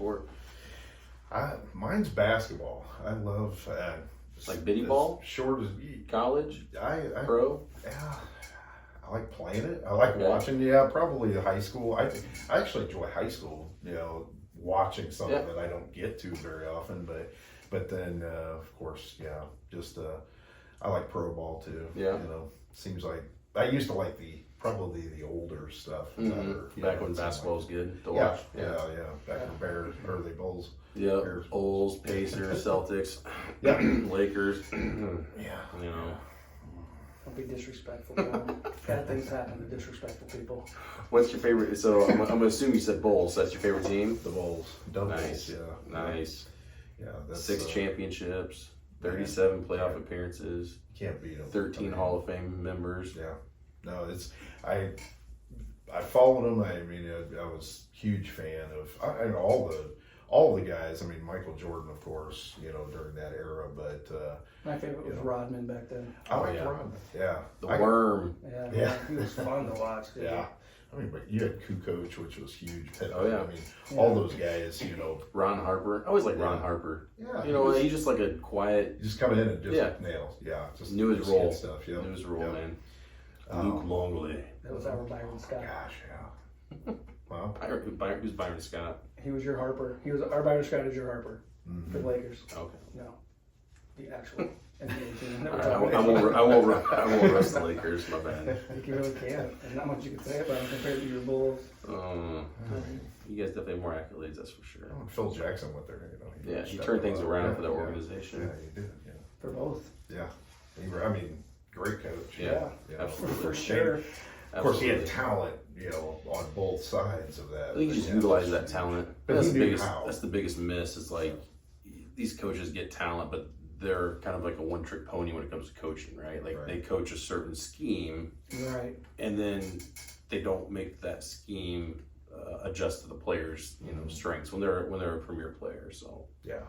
sport? Mine's basketball. I love Like biddy ball? Short as College? I Pro? yeah. I like playing it. I like Okay. watching. Yeah, probably high school. I actually enjoy high school. Watching something Yeah. that I don't get to very often. But then of course, just I like pro ball too. Yeah. Seems like I used to like probably the older stuff. Better, Back when basketball was good to Yeah, watch. yeah. Back when Bears, early Bulls. Yeah. Bears. Bulls, Pacers, Celtics, Yeah. Lakers. Yeah. Don't be disrespectful. Bad things happen to disrespectful people. What's your favorite? So I'm gonna assume you said Bulls. That's your favorite team. The Bulls. Double Nice. Bulls, yeah. Nice. Yeah. That's 6 championships, 37 playoff appearances, Can't beat them. 13 Hall of Fame members. Yeah. No, I followed them. I mean, I was a huge fan of and all the guys. I mean, Michael Jordan, of course, during that era. But My favorite was Rodman back then. I liked yeah. Rodman. Yeah. The Worm. Yeah, he was fun to watch. Dude. Yeah. I mean, but you had Kukoc, which was huge. Oh, yeah. I mean, all those guys, Ron Harper. I always like Ron Yeah. Harper. Yeah. He's just like a quiet, Just come in and just Yeah. nail. Yeah. Just knew his just role. hit stuff. Yeah. Knew his role, Yeah. man. Luke Longley. That was our Byron Scott. Gosh, yeah. Wow. Who's Byron Scott? He was your Harper. He was our Byron Scott is your Harper for the Lakers. Okay. No, the actual NBA team. All right, I won't roast the Lakers. My bad. I think you really can. And not much you can say about him compared to your Bulls. You guys definitely have more accolades, that's for sure. When Phil Jackson went there, Yeah, he stepped turned things up. around Yeah, for that yeah. organization. Yeah, he did. Yeah. For both. Yeah. Great coach. Yeah, Yeah. absolutely. For sure. Of course, he had Absolutely. talent, on both sides of that. I think he just Yeah. utilized that talent. But that's he the knew biggest. how. That's the biggest miss. Is like these coaches get talent, but they're kind of like a one-trick pony when it comes to coaching, right? Like they coach a certain scheme, Right. and then they don't make that scheme adjust to the players' strengths when they're a premier player. So Yeah.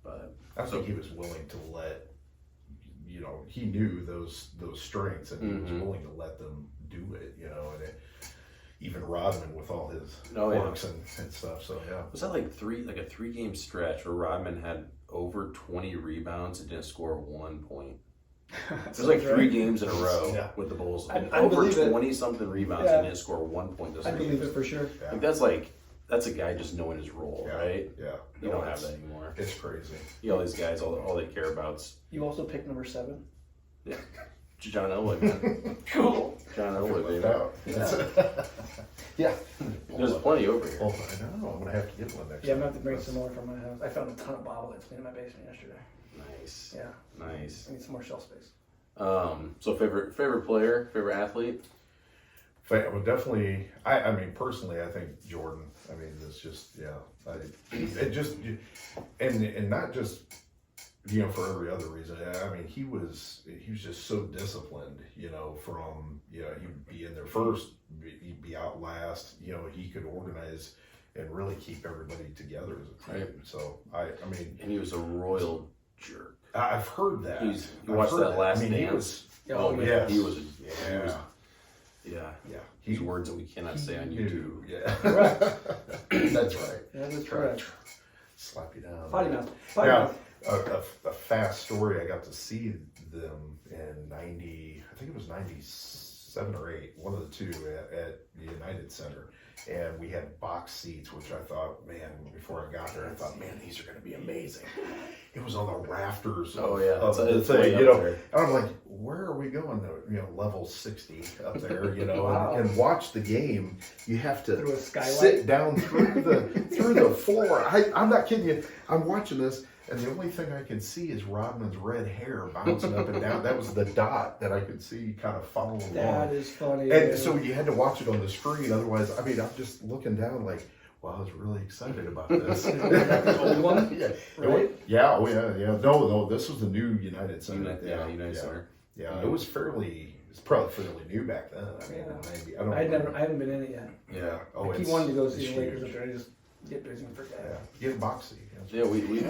but I think he was willing to let, he knew those strengths and he was willing to let them do it, and even Rodman with all his quirks and stuff. So, yeah. was that like a 3-game stretch where Rodman had over 20 rebounds and didn't score 1 point? It was like 3 games in a row with the Bulls. I Over believe it. 20-something rebounds and didn't score 1 point. I believe it for sure. Yeah. Like, that's a guy just knowing his role, right? Yeah. You don't have that anymore. It's crazy. All these guys, all they care about's You also picked number 7. John Elway, man. Cool. John Elway, baby. Yeah. There's plenty over here. Oh, I know. I'm going to have to get one next Yeah, I'm time. going to have to bring some more from my house. I found a ton of bobbleheads in my basement yesterday. Nice. Yeah. Nice. I need some more shelf space. So favorite player, favorite athlete? Well, definitely. I mean, personally, I think Jordan. I mean, it's just and not just for every other reason. I mean, he was just so disciplined. From he would be in there first, he'd be out last. He could organize and really keep everybody together as a team. Right. So I mean, And he was a royal jerk. I've heard that. You I've watched heard that Last He Dance? was, Oh, yeah. yeah. He was. yeah. Yeah. Yeah. These words that we cannot say on YouTube. Yeah. Correct. That's right. Yeah, that's correct. Slap you down. Potty mouth. Potty Now, mouth. a fast story. I got to see them in '90. I think it was '97 or '8. One of the two at the United Center, and we had box seats, which I thought, man, before I got there, I thought, man, these are going to be amazing. It was on the rafters. Oh, yeah. Of the It's way thing, up there. And I'm like, where are we going? Level 60 up there, Wow. and watch the game. You have to Through a skylight? sit down through the floor. I'm not kidding you. I'm watching this, and the only thing I can see is Rodman's red hair bouncing up and down. That was the dot that I could see kind of follow along. That is funny. And dude. so you had to watch it on the screen. Otherwise, I mean, I'm just looking down like, well, I was really excited about this. The old one? Yeah. Right? Yeah. Oh, yeah. No. This was the new United Center. United Center. Yeah. It was it's probably fairly new back then. I mean, in 90, I don't know. I haven't been in it yet. Yeah. Oh, I keep it's wanting to go see it's the Lakers huge. up there. I just Get busy and forget. Yeah, get a box seat. Yeah, we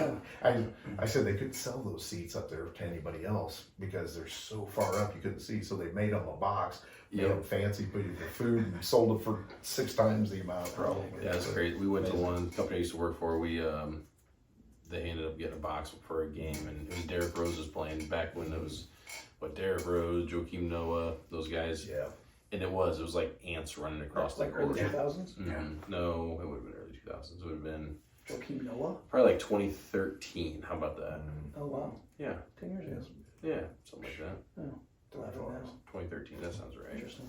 I said they couldn't sell those seats up there to anybody else because they're so far up you couldn't see. So they made them a box, made them fancy, put in your food, and sold it for 6 times the amount probably. Yeah, that's great. We went to one company I used to work for. They ended up getting a box for a game, and it was Derrick Rose was playing back when it was Derrick Rose, Joakim Noah, those guys. Yeah. And it was like ants running across like the early court. 2000s. No, it would have been early 2000s. It would have been Joakim Noah. probably like 2013. How about that? Oh wow. Yeah. 10 years ago. Yeah, something like that. Oh, 2013. That sounds right. interesting.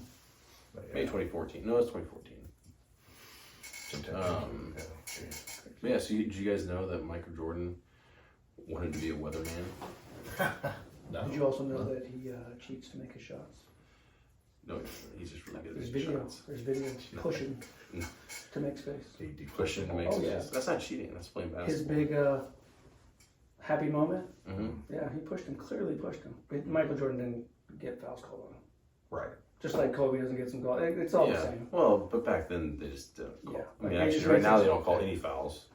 Maybe 2014. No, it's 2014. Yeah. So did you guys know that Michael Jordan wanted to be a weatherman? No. Did you also know that he cheats to make his shots? No, he's just really good at There's his video. shots. There's video pushing to make space. Pushing to make space. yeah. That's not cheating. That's playing basketball. His big happy moment. Mm-hmm. Yeah, he pushed him. Clearly pushed him. But Michael Jordan didn't get fouls called on him. Right. Just like Kobe doesn't get some calls. It's all the Yeah. same. Well, but back then they just didn't call. Yeah. I mean, Like, they actually, just right make now sense. they don't call any fouls.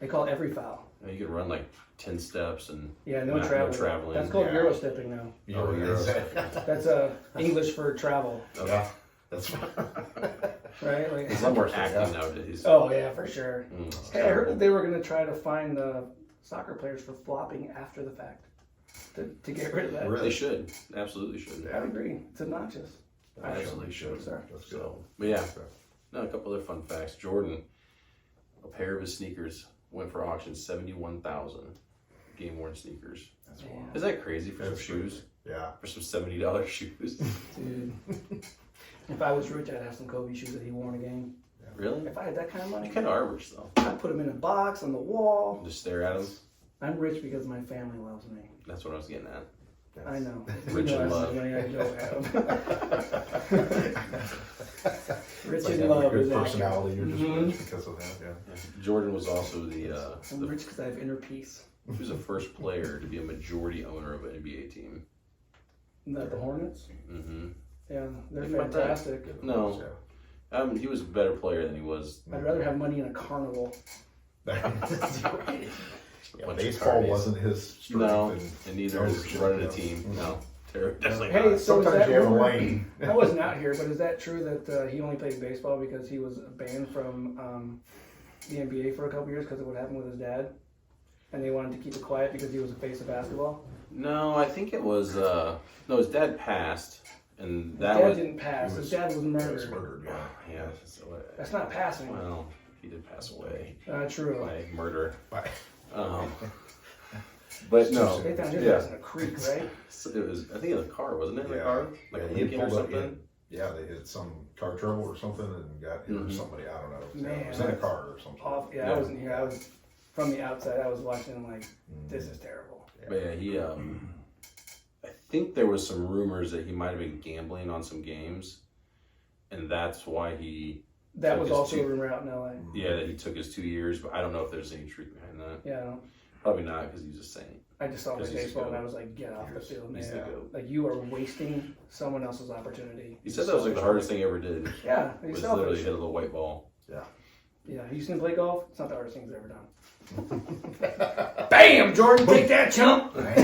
They call every foul. You can run like 10 steps and Yeah, no not- no traveling. traveling. That's called Yeah. Euro stepping now. Oh, Euro. That's English for travel, Yeah. That's right? Like, There's a lot more acting nowadays. oh yeah, for sure. Mm. Hey, I heard that they were going to try to find soccer players for flopping after the fact to get rid of that. They should. Absolutely should. I agree. It's obnoxious. Absolutely should. Sorry. That's good. So, but yeah. No, a couple other fun facts. Jordan, a pair of his sneakers went for auction 71,000 game worn sneakers. That's Man. wild. Is that crazy for That's some shoes? Yeah. For some $70 shoes? Dude. If I was rich, I'd have some Kobe shoes that he wore in a game. Really? If I had that kind of money, You kind of are rich though. I'd put them in a box on the wall. Just stare at them. I'm rich because my family loves me. That's what I was getting at. I know. Rich You know in that's love. the money I don't have. Rich Like in having love a good is accurate. personality, you're just Mhm. rich because of that, yeah. Jordan was also I'm rich because I have inner peace. he was the first player to be a majority owner of an NBA team. The Hornets? Mm-hmm. Yeah, they're Think about that. fantastic. No. He was a better player than he was. I'd rather have money in a carnival. Yeah, Bunch of baseball carnies. wasn't his strength. No, and and neither is ownership, running a yeah. team. Mhm. No, definitely Hey, not. so is Sometimes that you have a rumor- lane. I wasn't out here, but is that true that he only played baseball because he was banned from the NBA for a couple years because of what happened with his dad? And they wanted to keep it quiet because he was a face of basketball? No, I think it was. No, his dad passed, and His that dad was. didn't pass. He His was- dad was He was murdered. murdered, yeah. Yeah, so, That's not passing. well, he did pass away True. by murder. Bye. But no, They found his yeah. ass in a creek, right? So it was. I think in a car, wasn't it? In a Yeah. car, like Yeah, a he Lincoln or pulled up something. Yeah, they had some car trouble or something and got hit or Mhm. somebody, I don't know. Man, it was in a car or something. Yeah, Yeah. I wasn't here. I was from the outside. I was watching him like, this is terrible. But yeah, he. I think there was some rumors that he might have been gambling on some games, and that's why he. That So was just also two- a rumor out in LA. Yeah, that he took his 2 years, but I don't know if there's any truth behind that. Yeah, I don't. Probably not, because he's a saint. I just saw him 'Cause play he's a baseball and goat. I was like, get off the field, He's the man. goat. Like, you are wasting someone else's opportunity. He said that was like the hardest thing he ever did. Yeah, he's Was literally selfish. hit a little white ball. Yeah, you seen him play golf? It's not the hardest thing he's ever done. Bam! Jordan, take that, chump! I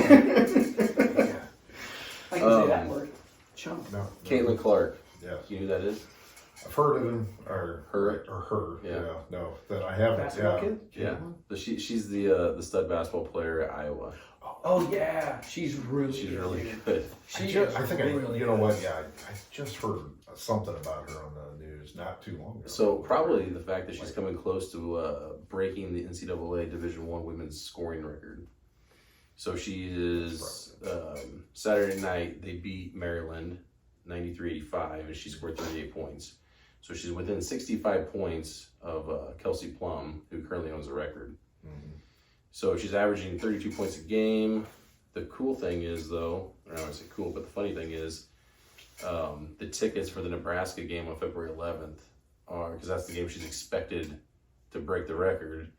can say that word. Chump. No, no. Caitlin Clark. Yes. You know who that is? I've heard of him, or Her? her. Yeah. Yeah. No, that I haven't. Basketball Yeah. kid? Yeah. She's the stud basketball player at Iowa. Oh, yeah. She's really She's good, really dude. good. She I think really you know good. what? Yeah, I just heard something about her on the news not too long ago. So probably the fact that she's coming close to breaking the NCAA Division I women's scoring record. So she is Saturday night they beat Maryland 93-85 and she scored 38 points. So she's within 65 points of Kelsey Plum, who currently owns the record. Mhm. So she's averaging 32 points a game. The cool thing is, though, I don't want to say cool, but the funny thing is, the tickets for the Nebraska game on February 11th are, because that's the game she's expected to break the record,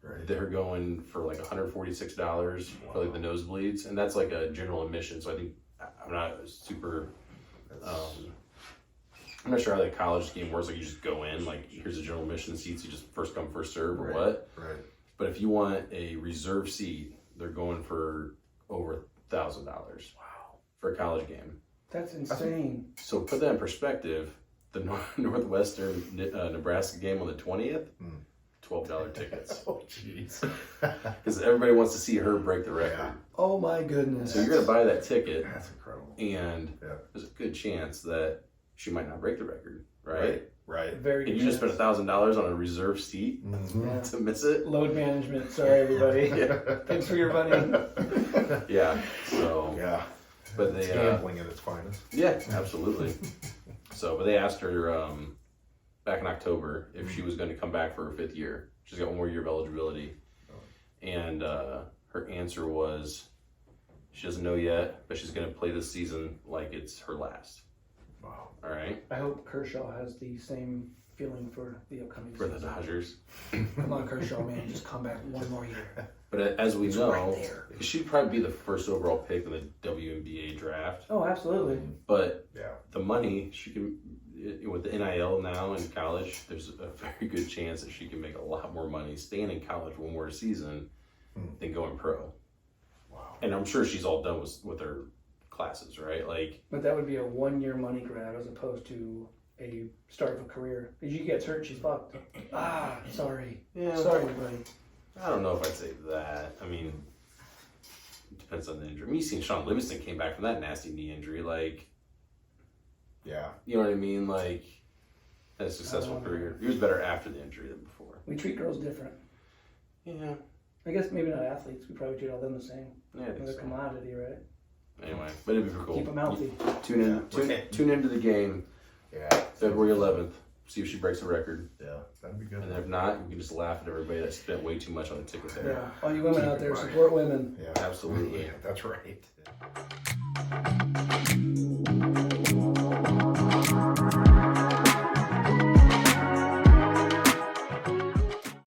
Right. they're going for like $146 for like the nosebleeds, and that's like a general admission. So I think I'm not super I'm not sure how the college game works. Like you just go in, like here's a general admission seats. You just first come, first serve, or Right. what? Right. But if you want a reserve seat, they're going for over $1,000 Wow, for a college game. that's insane. So put that in perspective. The Northwestern Nebraska game on the 20th, $12 tickets. Oh, jeez. Because everybody wants to see her break the record. Yeah. Oh my goodness. So you're going to buy that ticket, That's incredible. and Yeah. there's a good chance that she might not break the record, right? Right. Very good. And you just spent chance. $1,000 on a reserve seat Mhm. Yeah. to miss it. Load management. Sorry, everybody. Thanks for your money. Yeah. So, Yeah. but It's they, gambling at its finest. yeah, absolutely. So, but they asked her back in October if she was going to come back for her 5th year. She's got 1 more year of eligibility, and her answer was she doesn't know yet, but she's going to play this season like it's her last. Wow. All right, I hope Kershaw has the same feeling for the upcoming for the season. Dodgers. Come on, Kershaw, man, just come back one more year. But as we know, right there. she'd probably be the first overall pick in the WNBA draft. Oh, absolutely. But Yeah. the money she can, with the NIL now in college, there's a very good chance that she can make a lot more money staying in college 1 more season than going pro. Wow. And I'm sure she's all done with her classes, right? Like, But that would be a 1 year money grab as opposed to a start of a career. If she gets hurt, she's fucked. Ah, sorry. yeah, Sorry, everybody. I don't know if I'd say that. I mean, it depends on the injury. Me seeing Sean Livingston came back from that nasty knee injury, like, Yeah. you know what I mean? Like, had a successful career. He was better after the injury than before. We treat girls different. Yeah, I guess maybe not athletes. We probably treat all them the same. yeah, I think They're a so. commodity, right? Anyway, but it'd be cool. Keep them healthy. Tune into the game Yeah. February 11th. See if she breaks a record, Yeah. That'd be good. and if not, you can just laugh at everybody that spent way too much on the ticket there. Yeah. All you women Keep out in there, mind. support women. Yeah. Absolutely. Yeah, that's right.